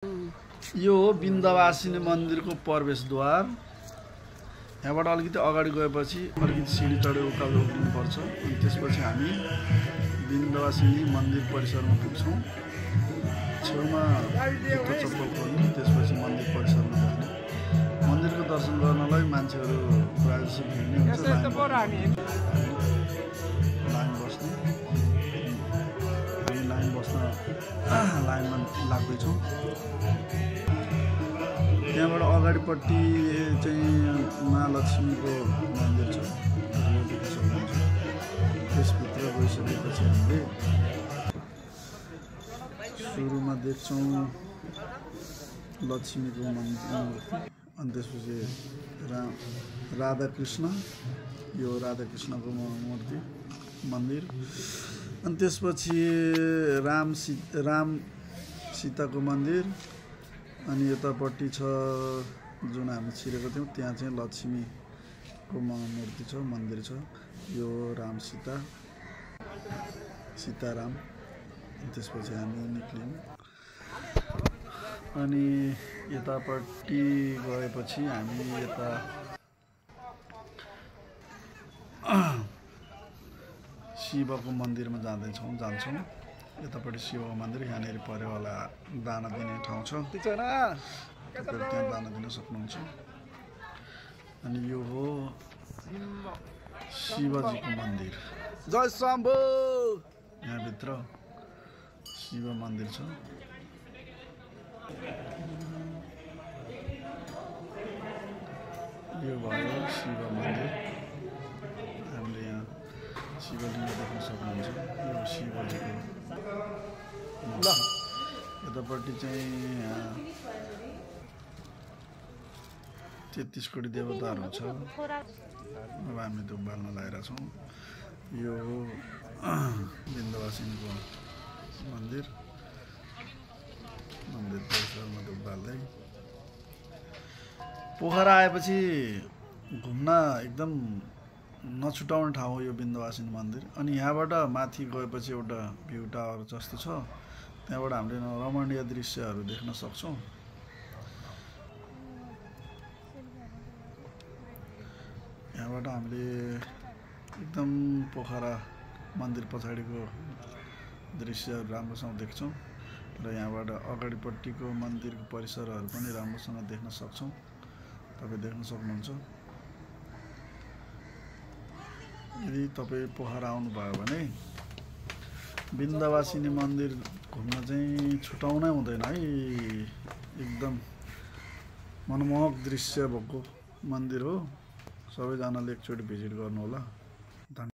यो हो विन्ध्यवासिनी मन्दिरको प्रवेशद्वार। यहाँबाट अलिकति अगाडि गएपछि अलिकति सिडी चढेर उकालो उक्लिनुपर्छ। अनि त्यसपछि हामी विन्ध्यवासिनी मन्दिर परिसरमा पुग्छौँ। छेउमा जुत्ता चप्पल खोल्ने, त्यसपछि मन्दिर परिसरमा जाने। मन्दिरको दर्शन गर्नलाई मान्छेहरू प्रायः जसो भिड्ने हुन्छ। लाइन बस्ने, हामी लाइन बस्न लाइनमा लाग्दैछौँ। त्यहाँबाट अगाडिपट्टि चाहिँ महालक्ष्मीको मन्दिर छ, यो देख्न सक्नुहुन्छ। त्यसभित्र गइसकेपछि हामीले सुरुमा देख्छौँ लक्ष्मीको मन्दिर, अनि त्यसपछि राधाकृष्ण, यो राधाकृष्णको मूर्ति मन्दिर। अनि त्यसपछि राम सीताको मन्दिर। अनि यतापट्टि छ जुन हामी छिरेको थियौँ त्यहाँ चाहिँ लक्ष्मीको मूर्ति छ, मन्दिर छ। यो राम सीताराम। त्यसपछि हामी निक्ल्यौँ। अनि यतापट्टि गएपछि हामी यता शिवको मन्दिरमा जान्छौँ। यतापट्टि शिवको मन्दिर, यहाँनिर परेवाला दाना दिने ठाउँ छ, तपाईँहरू त्यहाँ दाना दिन सक्नुहुन्छ। अनि यो हो शिवजीको मन्दिर, जय शम्भु। यहाँभित्र शिव मन्दिर छ। यो भयो शिव मन्दिर। हामीले यहाँ शिवलिङ्ग देख्न सक्नुहुन्छ। यो शिवजीको यतापट्टि चाहिँ 33 कोटी देवताहरू छ। अब हामी धुप बाल्न लागेका छौँ। यो हो विन्ध्यवासिनीको मन्दिर परिसरमा धुप बाल्दै। पोखरा आएपछि घुम्न एकदम नछुटाउने ठाउँ हो यो विन्ध्यवासिनी मन्दिर। अनि यहाँबाट माथि गएपछि एउटा भ्यू टावर जस्तो छ, त्यहाँबाट हामीले रमणीय दृश्यहरू देख्न सक्छौँ। यहाँबाट हामीले एकदम पोखरा मन्दिर पछाडिको दृश्यहरू राम्रोसँग देख्छौँ। र यहाँबाट अगाडिपट्टिको मन्दिरको परिसरहरू पनि राम्रोसँग देख्न सक्छौँ। तपाईँ देख्न सक्नुहुन्छ। यदि तपाईँ पोखरा आउनुभयो भने विन्ध्यवासिनी मन्दिर घुम्न चाहिँ छुटाउनै हुँदैन है। एकदम मनमोहक दृश्य भएको मन्दिर हो। सबैजनाले एकचोटि भिजिट गर्नुहोला।